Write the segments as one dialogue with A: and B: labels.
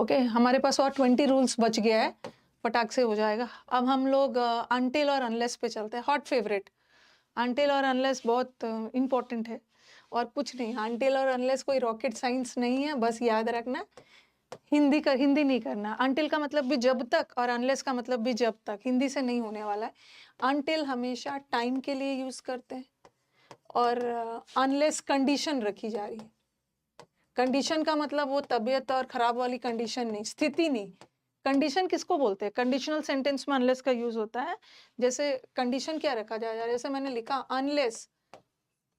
A: Okay, हमारे पास और 20 rules बच गया है, फटाक से हो जाएगा। अब हम लोग अनटिल और अनलेस पे चलते हैं, हॉट फेवरेट। अनटिल और अनलेस बहुत इम्पोर्टेंट है, और कुछ नहीं, अनटिल और अनलेस कोई रॉकेट साइंस नहीं है, बस याद रखना हिंदी नहीं करना। अनटिल का मतलब भी जब तक, और अनलेस का मतलब भी जब तक, हिंदी से नहीं होने वाला है। अनटिल हमेशा टाइम के लिए यूज करते हैं, और अनलेस कंडीशन रखी जा रही है। कंडीशन का मतलब वो तबीयत और खराब वाली कंडीशन नहीं, स्थिति नहीं। कंडीशन किसको बोलते हैं? कंडीशनल सेंटेंस में अनलेस का यूज होता है। जैसे कंडीशन क्या रखा जाए, जैसे मैंने लिखा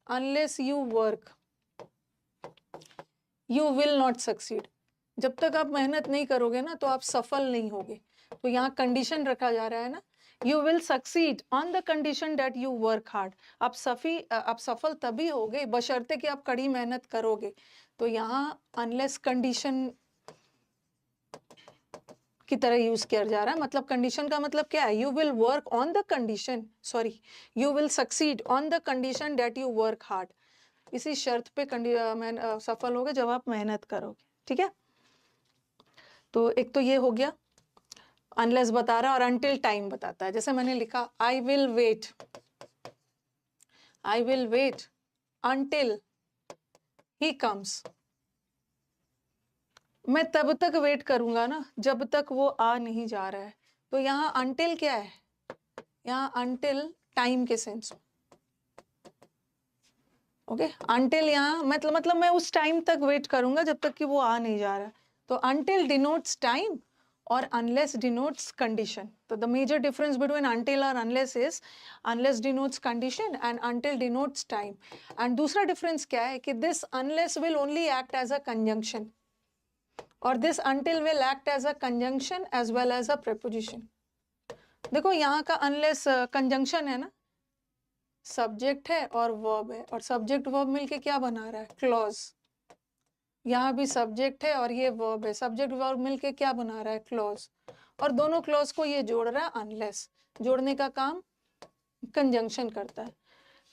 A: unless you work you will not succeed. जब तक आप मेहनत नहीं करोगे ना, तो आप सफल नहीं होगे। तो यहाँ कंडीशन रखा जा रहा है ना, you will succeed on the condition that you work hard. आप सफल तभी होगे बशर्ते कि आप कड़ी मेहनत करोगे। तो यहाँ अनलेस कंडीशन की तरह यूज किया जा रहा है। मतलब कंडीशन का मतलब क्या है? You will work on the condition, sorry, you will succeed on the condition that you work hard. इसी शर्त पे सफल होगे जब आप मेहनत करोगे। ठीक है, तो एक तो ये हो गया, अनलेस बता रहा है, और अनटिल टाइम बताता है। जैसे मैंने लिखा I will wait until he comes. मैं तब तक वेट करूंगा ना जब तक वो आ नहीं जा रहा है। तो यहाँ अनटिल क्या है? यहाँ अनटिल टाइम के सेंस में। ओके, अनटिल यहाँ मतलब मैं उस टाइम तक वेट करूंगा जब तक कि वो आ नहीं जा रहा है। तो अनटिल डिनोट्स टाइम, और अनलेस डिनोट्स कंडीशन। तो the major difference between until और unless is unless denotes condition and until denotes time. And दूसरा डिफरेंस क्या है कि this unless will only act as a conjunction, और this until will act as a conjunction as well as a preposition. देखो यहाँ का unless conjunction है ना, सब्जेक्ट है और वर्ब है, और सब्जेक्ट वर्ब मिलके क्या बना रहा है? क्लॉज। यहाँ भी सब्जेक्ट है और ये वर्ब है, सब्जेक्ट वर्ब मिलके क्या बना रहा है? क्लॉज। और दोनों क्लॉज को ये जोड़ रहा है अनलेस। जोड़ने का काम कंजंक्शन करता है।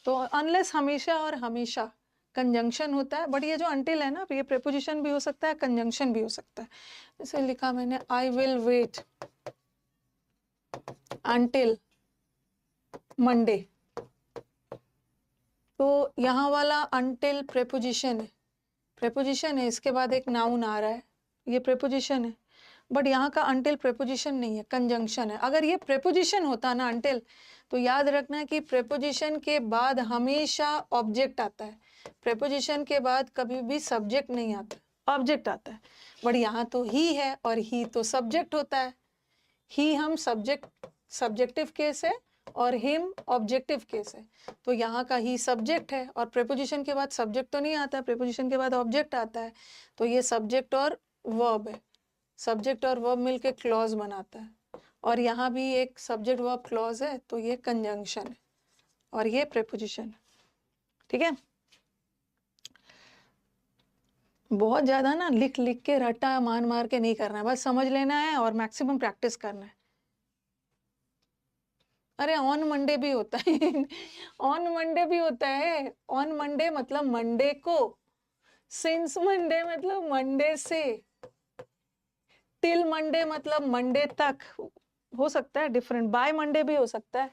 A: तो अनलेस हमेशा और हमेशा कंजंक्शन होता है, बट ये जो अनटिल है ना, ये प्रेपोजिशन भी हो सकता है, कंजंक्शन भी हो सकता है। जैसे लिखा मैंने I will wait until Monday. तो यहाँ वाला अनटिल प्रेपोजिशन है, इसके बाद एक नाउन आ रहा है, ये प्रेपोजिशन है। बट यहाँ का अनटिल प्रेपोजिशन नहीं है, कंजंक्शन है। अगर ये प्रेपोजिशन होता ना अनटिल, तो याद रखना कि प्रेपोजिशन के बाद हमेशा ऑब्जेक्ट आता है। प्रेपोजिशन के बाद कभी भी सब्जेक्ट नहीं आता, ऑब्जेक्ट आता है। बट यहाँ तो ही है, और ही तो सब्जेक्ट होता है। ही हम सब्जेक्टिव केस है, और हिम ऑब्जेक्टिव केस है। तो यहाँ का ही सब्जेक्ट है, और प्रेपोजिशन के बाद सब्जेक्ट तो नहीं आता, प्रेपोजिशन के बाद ऑब्जेक्ट आता है। तो ये सब्जेक्ट और वर्ब है, सब्जेक्ट और वर्ब मिलके क्लॉज बनाता है। और यहाँ भी एक सब्जेक्ट वर्ब क्लॉज है, तो ये कंजंक्शन है, और ये प्रेपोजिशन है। ठीक है, बहुत ज्यादा ना लिख लिख के रट्टा मार मार के नहीं करना है, बस समझ लेना है और मैक्सिमम प्रैक्टिस करना है। अरे ऑन मंडे भी होता है ऑन मंडे भी होता है। ऑन मंडे मतलब मंडे को, सिंस मंडे मतलब मंडे से, टिल मंडे मतलब मंडे तक। हो सकता है डिफरेंट, बाय मंडे भी हो सकता है।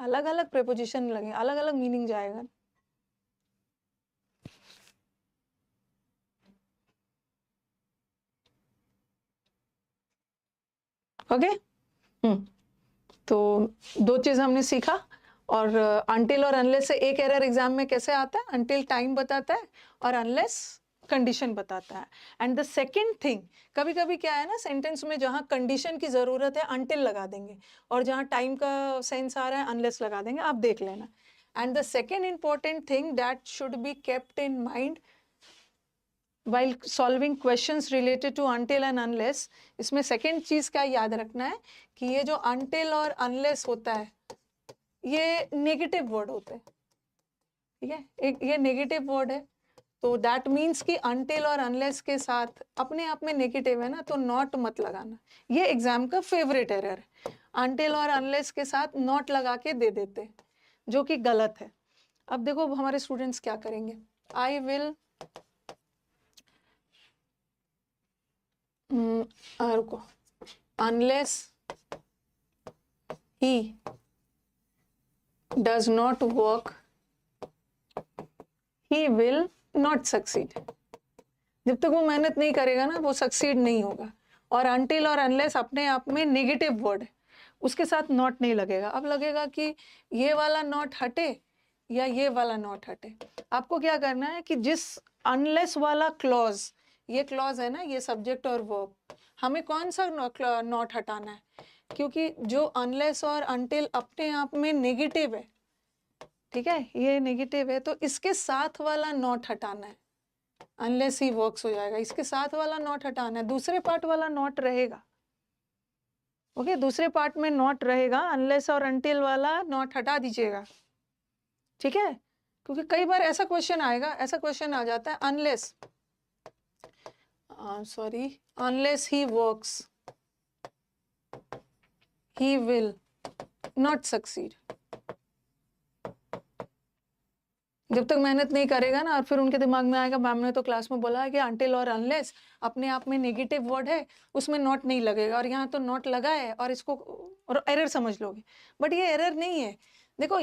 A: अलग अलग प्रेपोजिशन लगे, अलग अलग मीनिंग जाएगा। ओके, तो दो चीज हमने सीखा। और अनटिल और अनलेस से एक एरर एग्जाम में कैसे आता है? अनटिल टाइम बताता है और अनलेस कंडीशन बताता है। एंड द सेकेंड थिंग, कभी कभी क्या है ना, सेंटेंस में जहां कंडीशन की जरूरत है अनटिल लगा देंगे, और जहां टाइम का सेंस आ रहा है अनलेस लगा देंगे। आप देख लेना। And the second important thing that should be kept in mind while solving questions related to until and unless, इसमें सेकेंड चीज क्या याद रखना है कि ये जो until और unless होता है, ये नेगेटिव वर्ड होते हैं। ठीक है, एक ये नेगेटिव वर्ड है, तो दैट मीन्स कि until और unless के साथ अपने आप में नेगेटिव है ना, तो नॉट मत लगाना। ये एग्जाम का फेवरेट एरर है, until और unless के साथ नॉट लगा के दे देते, जो कि गलत है। अब देखो हमारे स्टूडेंट्स क्या करेंगे। आई विल रुको, unless he does not work he will not succeed. जब तक वो मेहनत नहीं करेगा ना, वो सक्सीड नहीं होगा। और अनटिल और अनलेस अपने आप में नेगेटिव वर्ड है, उसके साथ नॉट नहीं लगेगा। अब लगेगा कि ये वाला नॉट हटे या ये वाला नॉट हटे। आपको क्या करना है कि जिस अनलेस वाला क्लॉज, ये क्लॉज है ना, ये सब्जेक्ट और वर्ब, हमें कौन सा नॉट हटाना है? क्योंकि जो अनलेस और अनटिल अपने आप में नेगेटिव है, ठीक है, ये नेगेटिव है, तो इसके साथ वाला नॉट हटाना है। अनलेस ही वर्क्स हो जाएगा, इसके साथ वाला नॉट हटाना है, दूसरे पार्ट वाला नॉट रहेगा। ओके, दूसरे पार्ट में नॉट रहेगा, अनलेस और अनटिल वाला नॉट हटा दीजिएगा, ठीक है। क्योंकि कई बार ऐसा क्वेश्चन आएगा, ऐसा क्वेश्चन आ जाता है, unless unless he works he will not succeed. जब तक मेहनत नहीं करेगा ना, और फिर उनके दिमाग में आएगा मैम ने तो क्लास में बोला है कि अनटिल और अनलेस अपने आप में नेगेटिव वर्ड है, उसमें नॉट नहीं लगेगा, और यहाँ तो नॉट लगा है और इसको और एरर समझ लोगे। बट ये एरर नहीं है। देखो,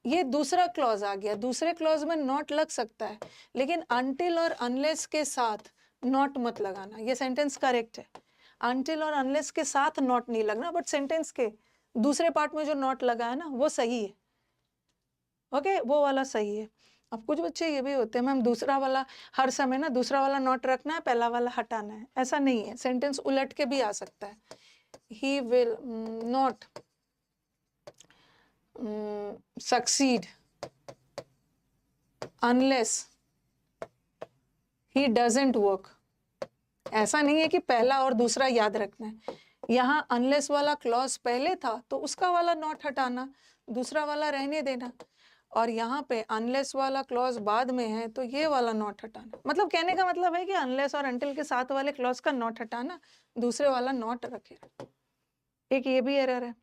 A: ये दूसरा क्लॉज आ गया, दूसरे क्लॉज में नॉट लग सकता है, लेकिन अनटिल और अनलेस के साथ नॉट मत लगाना। ये सेंटेंस करेक्ट है, अनटिल और अनलेस के साथ नॉट नहीं लगना, बट सेंटेंस के दूसरे पार्ट में जो नॉट लगा है ना, वो सही है। ओके, वो वाला सही है। अब कुछ बच्चे ये भी होते हैं मैम दूसरा वाला हर समय ना, दूसरा वाला नॉट रखना है, पहला वाला हटाना है। ऐसा नहीं है, सेंटेंस उलट के भी आ सकता है। He will not succeed unless he doesn't work. ऐसा नहीं है कि पहला और दूसरा याद रखना है। यहाँ अनलेस वाला क्लॉज पहले था तो उसका वाला नॉट हटाना, दूसरा वाला रहने देना, और यहाँ पे अनलेस वाला क्लॉज बाद में है तो ये वाला नॉट हटाना। मतलब कहने का मतलब है कि अनलेस और अनटिल के साथ वाले क्लॉज का नॉट हटाना, दूसरे वाला नॉट रखे। एक ये भी एरर है।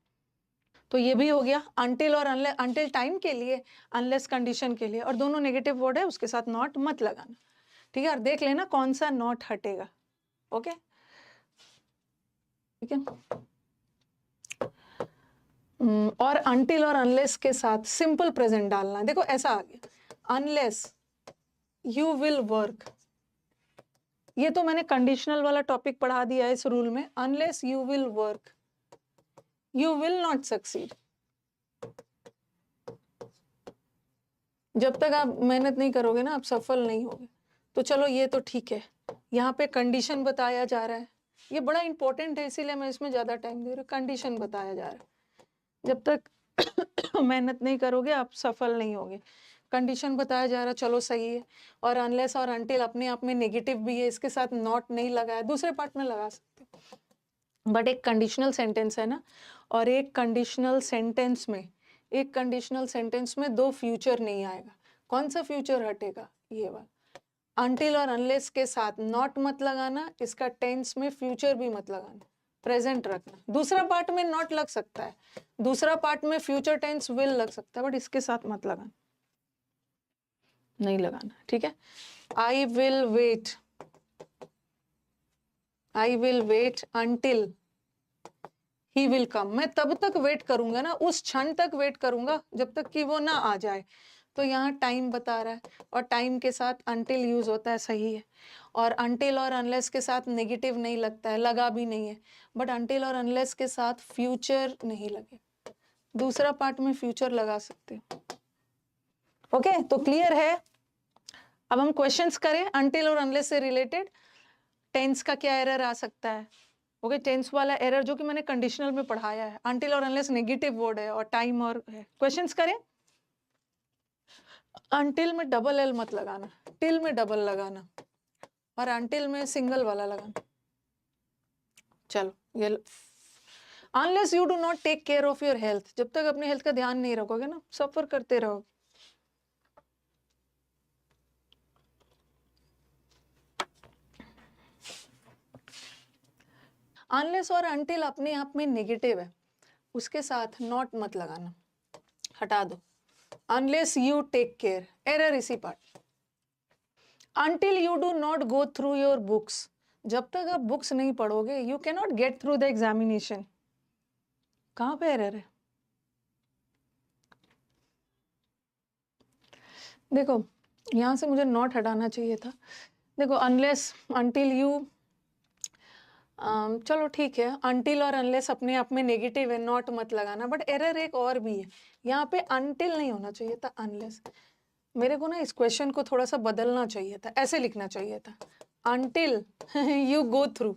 A: तो ये भी हो गया अनटिल और अनलेस, अनटिल टाइम के लिए, अनलेस कंडीशन के लिए, और दोनों नेगेटिव वर्ड है, उसके साथ नॉट मत लगाना, ठीक है। और देख लेना कौन सा नॉट हटेगा। ओके, ठीक है। और अनटिल और अनलेस के साथ सिंपल प्रेजेंट डालना है। देखो ऐसा आ गया, अनलेस यू विल वर्क, ये तो मैंने कंडीशनल वाला टॉपिक पढ़ा दिया है इस रूल में। Unless you will work you will not succeed. जब तक आप मेहनत नहीं करोगे ना, आप सफल नहीं होगे। तो चलो ये तो ठीक है, यहाँ पे कंडीशन बताया जा रहा है, ये बड़ा इंपॉर्टेंट है, इसीलिए मैं इसमें ज्यादा टाइम दे रही हूँ। कंडीशन बताया जा रहा है, जब तक मेहनत नहीं करोगे आप सफल नहीं होगे। कंडीशन बताया जा रहा, चलो सही है। और अनलेस और अनटिल अपने आप में नेगेटिव भी है, इसके साथ नॉट नहीं लगा है, दूसरे पार्ट में लगा सकते, बट एक कंडीशनल सेंटेंस है ना, और एक कंडीशनल सेंटेंस में दो फ्यूचर नहीं आएगा। कौन सा फ्यूचर हटेगा? ये वाला। अनटिल और अनलेस के साथ नॉट मत लगाना, इसका टेंस में फ्यूचर भी मत लगाना, प्रेजेंट रखना। दूसरा पार्ट में नॉट लग सकता है, दूसरा पार्ट में फ्यूचर टेंस विल लग सकता है, बट इसके साथ मत लगाना, नहीं लगाना, ठीक है। I will wait until he will come. मैं तब तक वेट करूंगा ना, उस क्षण तक वेट करूंगा जब तक कि वो ना आ जाए। तो यहाँ टाइम बता रहा है, और टाइम के साथ अनटिल यूज होता है, सही है। और अनटिल और अनलेस के साथ नेगेटिव नहीं लगता है, लगा भी नहीं है, बट अनटिल और अनलेस के साथ फ्यूचर नहीं लगे, दूसरा पार्ट में फ्यूचर लगा सकते हो। ओके, तो क्लियर है। अब हम क्वेश्चंस करें अनटिल और अनलेस से रिलेटेड। टेंस का क्या एरर आ सकता है? ओके, टेंस वाला एरर जो कि मैंने कंडीशनल में पढ़ाया है, अनटिल और अनलेस नेगेटिव वर्ड है और टाइम और है। क्वेश्चंस करें। अनटिल में डबल एल मत लगाना, टिल में डबल लगाना, और अनटिल में सिंगल वाला लगाना। चलो ये, unless you do not take care of your health, जब तक अपनी हेल्थ का ध्यान नहीं रखोगे ना, सफर करते रहोगे। अनलेस और अनटिल अपने आप में नेगेटिव है, उसके साथ नॉट मत लगाना, हटा दो। Unless you take care, error इसी part. Until you do not go through your books, जब तक आप बुक्स नहीं पढ़ोगे you can not get through the examination. कहाँ पे एरर है? देखो यहाँ से मुझे नॉट हटाना चाहिए था। देखो अनलेस अनटिल यू, चलो ठीक है, अनटिल और अनलेस अपने आप में नेगेटिव है, नॉट मत लगाना। बट एरर एक और भी है, यहाँ पे अनटिल नहीं होना चाहिए था, अनलेस। मेरे को ना इस क्वेश्चन को थोड़ा सा बदलना चाहिए था, ऐसे लिखना चाहिए था, अनटिल यू गो थ्रू।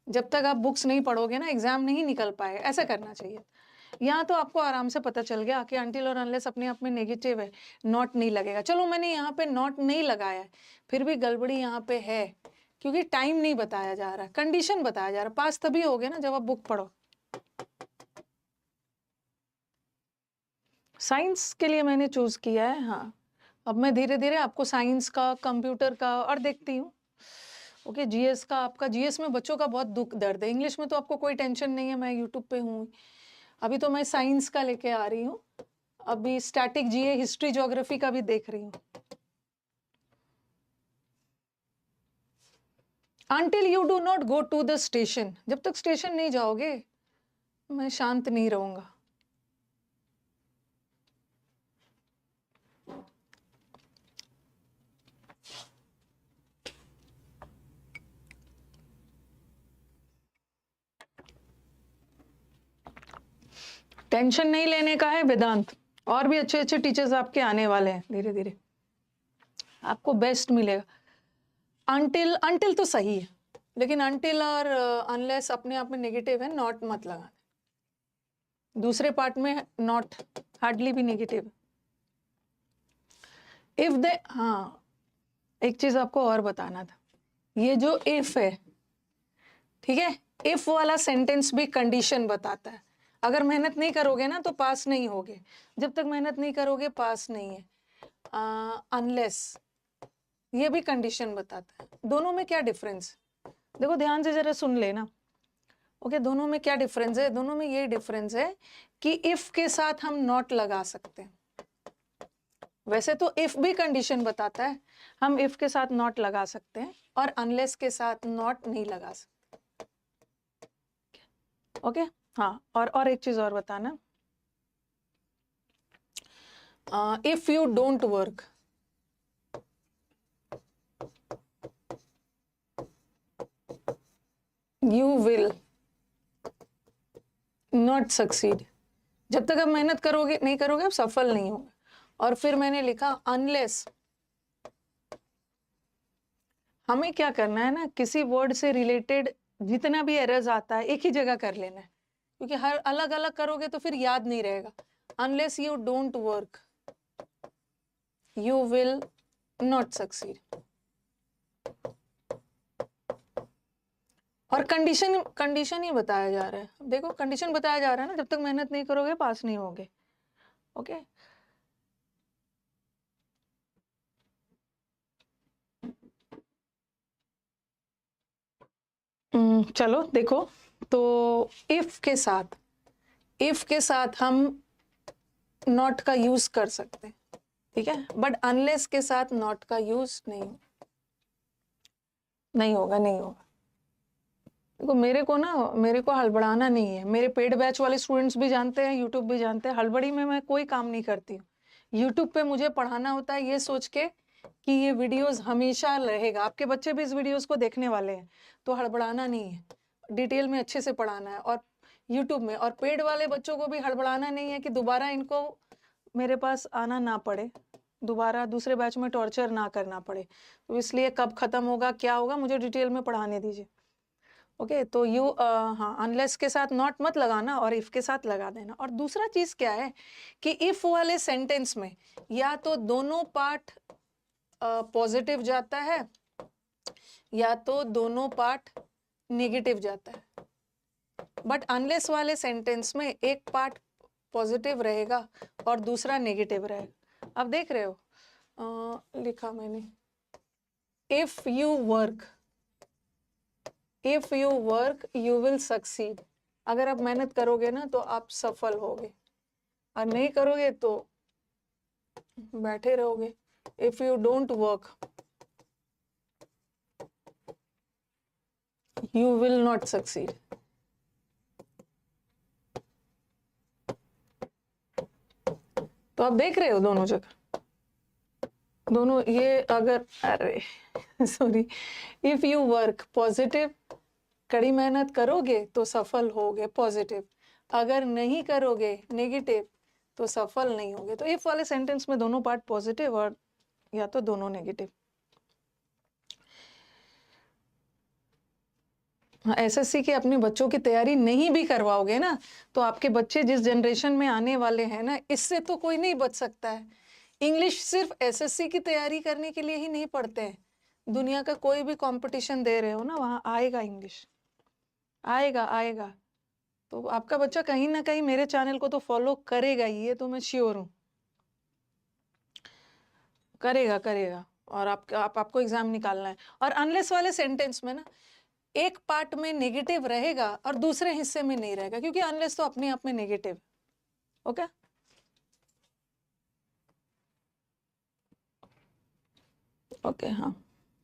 A: जब तक आप बुक्स नहीं पढ़ोगे ना एग्जाम नहीं निकल पाए, ऐसा करना चाहिए। यहाँ तो आपको आराम से पता चल गया कि अनटिल और अनलेस अपने आप में नेगेटिव है, नॉट नहीं लगेगा। चलो मैंने यहाँ पे नॉट नहीं लगाया है, फिर भी गड़बड़ी यहाँ पे है, क्योंकि टाइम नहीं बताया जा रहा, कंडीशन बताया जा रहा। पास तभी होगे ना जब आप बुक पढ़ो। साइंस के लिए मैंने चूज किया है। हाँ, अब मैं धीरे धीरे आपको साइंस का, कंप्यूटर का और देखती हूँ। ओके, जीएस का, आपका जीएस में बच्चों का बहुत दुख दर्द है। इंग्लिश में तो आपको कोई टेंशन नहीं है, मैं यूट्यूब पे हूँ। अभी तो मैं साइंस का लेके आ रही हूँ, अभी स्टैटिक जीए, हिस्ट्री, ज्योग्राफी का भी देख रही हूँ। Until you do not go to the station, जब तक स्टेशन नहीं जाओगे मैं शांत नहीं रहूंगा। टेंशन नहीं लेने का है वेदांत, और भी अच्छे अच्छे टीचर्स आपके आने वाले हैं, धीरे धीरे आपको बेस्ट मिलेगा। अनटिल, अनटिल तो सही है, लेकिन अनटिल और अनलेस अपने आप में नेगेटिव है, नॉट मत लगा। दूसरे पार्ट में नॉट हार्डली भी नेगेटिव। इफ दे, हाँ एक चीज आपको और बताना था, ये जो इफ है, ठीक है, इफ वाला सेंटेंस भी कंडीशन बताता है। अगर मेहनत नहीं करोगे ना तो पास नहीं होगे, जब तक मेहनत नहीं करोगे पास नहीं है। अनलेस ये भी कंडीशन बताता है। दोनों में क्या डिफरेंस, देखो ध्यान से जरा सुन लेना। ओके, दोनों में क्या डिफरेंस है? दोनों में ये डिफरेंस है कि इफ के साथ हम नॉट लगा सकते हैं। वैसे तो इफ भी कंडीशन बताता है, हम इफ के साथ नॉट लगा सकते हैं और अनलेस के साथ नॉट नहीं लगा सकते। ओके, हाँ, और एक चीज और बताना, if you don't work, you will not succeed. जब तक आप मेहनत करोगे नहीं करोगे आप सफल नहीं होगे। और फिर मैंने लिखा अनलेस, हमें क्या करना है ना, किसी वर्ड से रिलेटेड जितना भी एरर्स आता है एक ही जगह कर लेना है, क्योंकि हर अलग अलग करोगे तो फिर याद नहीं रहेगा। Unless you don't work you will not succeed. और कंडीशन, कंडीशन ही बताया जा रहा है। देखो कंडीशन बताया जा रहा है ना, जब तक मेहनत नहीं करोगे पास नहीं होगे। ओके, चलो देखो, तो इफ के साथ हम नॉट का यूज कर सकते हैं, ठीक है, बट अनलेस के साथ नॉट का यूज नहीं होगा। देखो मेरे को हड़बड़ाना नहीं है। मेरे पेड बैच वाले स्टूडेंट्स भी जानते हैं, यूट्यूब भी जानते हैं, हड़बड़ी में मैं कोई काम नहीं करती हूँ। यूट्यूब पे मुझे पढ़ाना होता है ये सोच के कि ये वीडियोस हमेशा रहेगा, आपके बच्चे भी इस वीडियोस को देखने वाले हैं, तो हड़बड़ाना नहीं है, डिटेल में अच्छे से पढ़ाना है। और यूट्यूब में, और पेड वाले बच्चों को भी हड़बड़ाना नहीं है कि दोबारा इनको मेरे पास आना ना पड़े, दोबारा दूसरे बैच में टॉर्चर ना करना पड़े। तो इसलिए कब खत्म होगा क्या होगा मुझे डिटेल में पढ़ाने दीजिए। ओके, तो हाँ, अनलेस के साथ नॉट मत लगाना और इफ के साथ लगा देना। और दूसरा चीज क्या है कि इफ वाले सेंटेंस में या तो दोनों पार्ट पॉजिटिव जाता है या तो दोनों पार्ट नेगेटिव जाता है। बट अनलेस वाले सेंटेंस में एक पार्ट पॉजिटिव रहेगा और दूसरा नेगेटिव रहेगा। अब देख रहे हो, लिखा मैंने, if you work you will succeed. अगर आप मेहनत करोगे ना तो आप सफल होगे, और नहीं करोगे तो बैठे रहोगे। If you don't work you will not succeed. तो आप देख रहे हो दोनों जगह, दोनों ये अगर, अरे sorry, if you work positive, कड़ी मेहनत करोगे तो सफल होगे पॉजिटिव, अगर नहीं करोगे नेगेटिव तो सफल नहीं होगे। तो इफ वाले सेंटेंस में दोनों पार्ट पॉजिटिव और या तो दोनों नेगेटिव। एसएससी के अपने बच्चों की तैयारी नहीं भी करवाओगे ना, तो आपके बच्चे जिस जनरेशन में आने वाले हैं ना, इससे तो कोई नहीं बच सकता है। इंग्लिश सिर्फ एसएससी की तैयारी करने के लिए ही नहीं पढ़ते हैं, दुनिया का कोई भी कंपटीशन दे रहे हो ना, वहां आएगा इंग्लिश, आएगा आएगा। तो आपका बच्चा कहीं ना कहीं मेरे चैनल को तो फॉलो करेगा ही, ये तो मैं श्योर हूँ, करेगा करेगा। और आपको एग्जाम निकालना है। और अनलेस वाले सेंटेंस में ना एक पार्ट में नेगेटिव रहेगा और दूसरे हिस्से में नहीं रहेगा, क्योंकि अनलेस तो अपने आप में नेगेटिव। ओके, ओके, हाँ,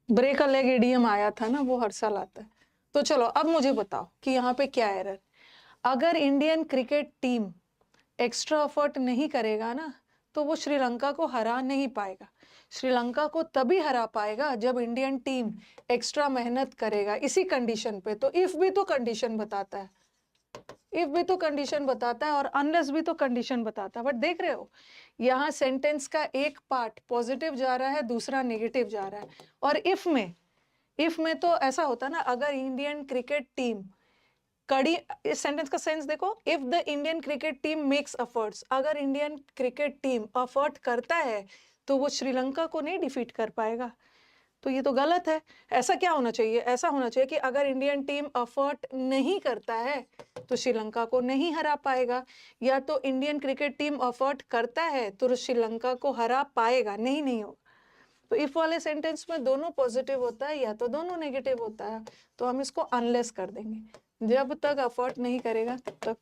A: ब्रेक अ लेग इडियम आया था ना, वो हर साल आता है। तो चलो अब मुझे बताओ कि यहाँ पे क्या एरर। अगर Indian cricket team extra effort नहीं करेगा ना, तो वो श्रीलंका को हरा नहीं पाएगा। श्रीलंका को तभी हरा पाएगा जब इंडियन टीम एक्स्ट्रा मेहनत करेगा, इसी कंडीशन पे। तो इफ भी तो कंडीशन बताता है, इफ भी तो कंडीशन बताता है, और अनलेस भी तो कंडीशन बताता है। बट देख रहे हो, यहाँ सेंटेंस का एक पार्ट पॉजिटिव जा रहा है, दूसरा नेगेटिव जा रहा है। और इफ में तो ऐसा होता ना, अगर इंडियन क्रिकेट टीम कड़ी, इस सेंटेंस का सेंस देखो, if the Indian cricket team makes efforts, अगर इंडियन क्रिकेट टीम एफर्ट करता है तो वो श्रीलंका को नहीं डिफीट कर पाएगा। तो ये तो गलत है। ऐसा क्या होना चाहिए, ऐसा होना चाहिए कि अगर इंडियन टीम एफर्ट नहीं करता है तो श्रीलंका को नहीं हरा पाएगा, या तो इंडियन क्रिकेट टीम एफर्ट करता है तो श्रीलंका को हरा पाएगा, नहीं नहीं होगा। तो इफ वाले सेंटेंस में दोनों पॉजिटिव होता है या तो दोनों नेगेटिव होता है, तो हम इसको अनलेस कर देंगे। जब तक एफर्ट नहीं करेगा तब तक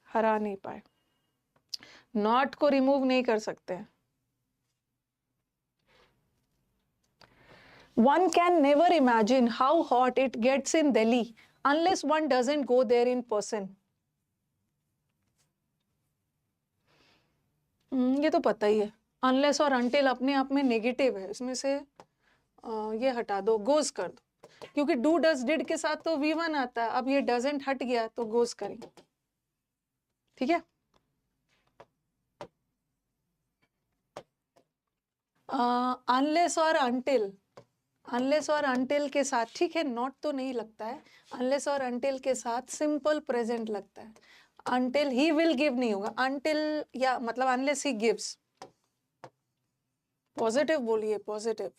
A: हरा नहीं पाए। नॉट को रिमूव नहीं कर सकते हैं। One can never imagine how hot it gets in Delhi unless one doesn't go there in person. ये तो पता ही है। अनलेस और अनटिल अपने आप में नेगेटिव है, इसमें से ये हटा दो, गोज कर दो, क्योंकि डू डज डिड के साथ तो V1 आता है। अब ये डजंट हट गया तो गोज करेंगे, ठीक है। अनलेस और अनटिल, अनलेस और अनटिल के साथ, ठीक है, नॉट तो नहीं लगता है, अनलेस और अनटिल के साथ सिंपल प्रेजेंट लगता है। अनटिल ही विल गिव नहीं होगा, अनटिल या मतलब अनलेस ही गिव्स। पॉजिटिव बोलिए, positive.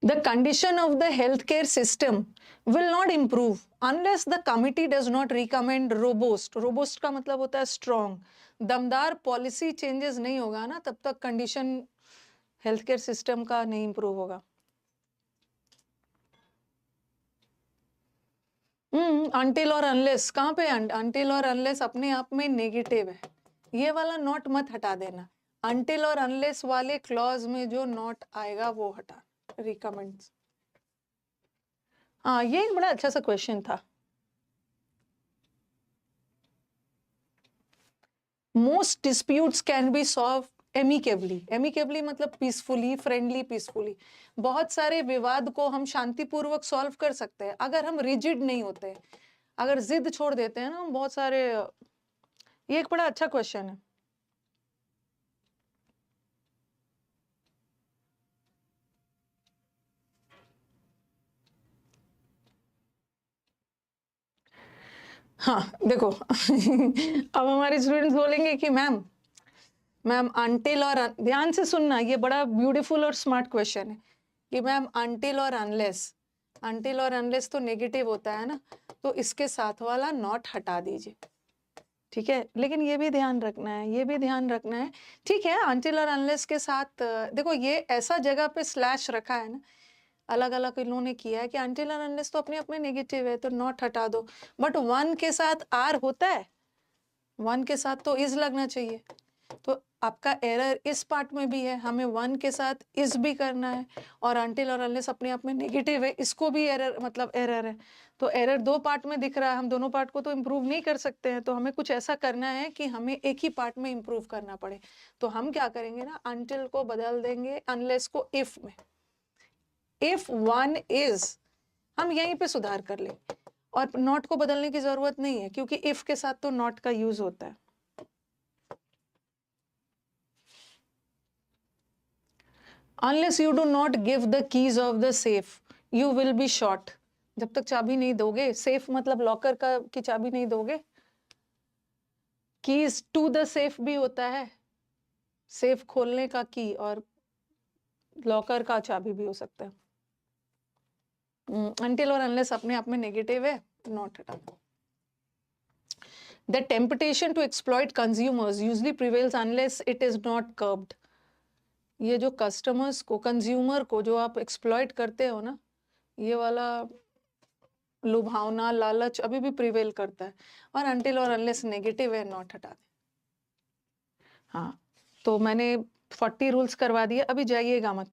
A: The condition of the healthcare system will not improve unless the committee does not recommend robust, robust का मतलब होता है strong, दमदार पॉलिसी चेंजेस नहीं होगा ना, तब तक कंडीशन हेल्थ केयर सिस्टम का नहीं इंप्रूव होगा। अनटिल और अनलेस कहाँ पे, अनटिल और अनलेस अपने आप में नेगेटिव है, ये वाला नॉट मत हटा देना। अनटिल और अनलेस वाले क्लॉज में जो नॉट आएगा वो हटा, रिकमेंड्स। हाँ, ये एक बड़ा अच्छा सा क्वेश्चन था। Most disputes can be solve amicably, amicably मतलब पीसफुली, फ्रेंडली, पीसफुली। बहुत सारे विवाद को हम शांतिपूर्वक सॉल्व कर सकते हैं अगर हम रिजिड नहीं होते, अगर जिद छोड़ देते हैं ना हम बहुत सारे। ये एक बड़ा अच्छा क्वेश्चन है। हाँ देखो अब हमारे स्टूडेंट्स बोलेंगे कि मैम अनटिल और ध्यान से सुनना, ये बड़ा ब्यूटीफुल और स्मार्ट क्वेश्चन है कि मैम अनटिल और अनलेस, अनटिल और अनलेस तो नेगेटिव होता है ना, तो इसके साथ वाला नॉट हटा दीजिए, ठीक है। लेकिन ये भी ध्यान रखना है, ये भी ध्यान रखना है, ठीक है। अनटिल और अनलेस के साथ देखो ये ऐसा जगह पे स्लैश रखा है ना, अलग अलग इन्होंने किया है कि अनटिल और अनलेस तो अपने अपने नेगेटिव है तो नॉट हटा दो, बट वन के साथ आर होता है, वन के साथ तो इज लगना चाहिए। तो आपका एरर इस पार्ट में भी है, हमें 1 के साथ इस भी करना है, और अनटिल और अनलेस अपने आप में नेगेटिव है, इसको भी एरर मतलब एरर है। तो एरर 2 पार्ट में दिख रहा है, हम दोनों पार्ट को तो इम्प्रूव नहीं कर सकते हैं, तो हमें कुछ ऐसा करना है कि हमें एक ही पार्ट में इम्प्रूव करना पड़े। तो हम क्या करेंगे ना, अनटिल को बदल देंगे अनलेस को इफ में। इफ 1 इज, हम यहीं पे सुधार कर लेंगे, और नॉट को बदलने की जरूरत नहीं है, क्योंकि इफ के साथ तो नॉट का यूज होता है। Unless you do not give the keys of the safe, you will be shot. जब तक चाबी नहीं दोगे, सेफ मतलब लॉकर का की चाबी नहीं दोगे, कीज टू द सेफ भी होता है, सेफ खोलने का की, और लॉकर का चाबी भी हो सकता है। अनटिल और अनलेस अपने आप में नेगेटिव है, नॉट हटा दो। The temptation to exploit consumers usually prevails unless it is not curbed. ये जो कस्टमर्स को, कंज्यूमर को जो आप एक्सप्लॉइट करते हो ना, ये वाला लुभावना, लालच अभी भी प्रिवेल करता है, और अनटिल और अनलेस नेगेटिव है, नॉट हटा दें। हाँ, तो मैंने 40 रूल्स करवा दिए, अभी जाइएगा मत।